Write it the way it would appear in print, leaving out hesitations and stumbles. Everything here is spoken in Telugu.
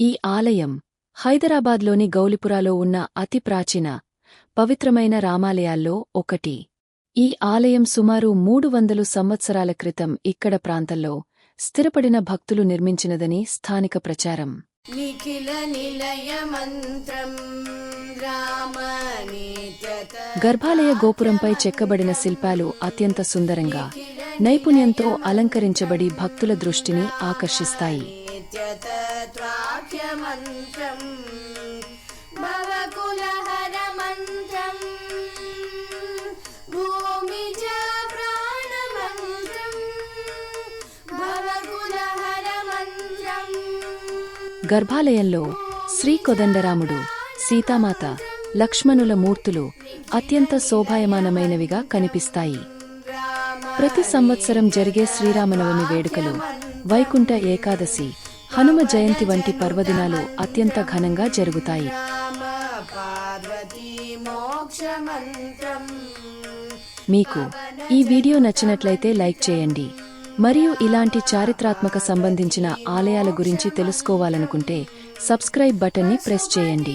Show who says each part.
Speaker 1: ఈ ఆలయం హైదరాబాద్లోని గౌలిపురాలో ఉన్న అతి ప్రాచీన, పవిత్రమైన రామాలయాల్లో ఒకటి. ఈ ఆలయం సుమారు 300 సంవత్సరాల క్రితం ఇక్కడ ప్రాంతంలో స్థిరపడిన భక్తులు నిర్మించినదని స్థానిక ప్రచారం. గర్భాలయ గోపురంపై చెక్కబడిన శిల్పాలు అత్యంత సుందరంగా, నైపుణ్యంతో అలంకరించబడి భక్తుల దృష్టిని ఆకర్షిస్తాయి. గర్భాలయంలో శ్రీ కోదండరాముడు, సీతామాత, లక్ష్మణుల మూర్తులు అత్యంత శోభాయమానమైనవిగా కనిపిస్తాయి. ప్రతి సంవత్సరం జరిగే శ్రీరామనవమి వేడుకలు, వైకుంఠ ఏకాదశి, హనుమ జయంతి వంటి పర్వదినాలు అత్యంత ఘనంగా జరుగుతాయి. మీకు ఈ వీడియో నచ్చినట్లయితే లైక్ చేయండి. మరియు ఇలాంటి చారిత్రాత్మక సంబంధించిన ఆలయాల గురించి తెలుసుకోవాలనుకుంటే సబ్స్క్రైబ్ బటన్ని ప్రెస్ చేయండి.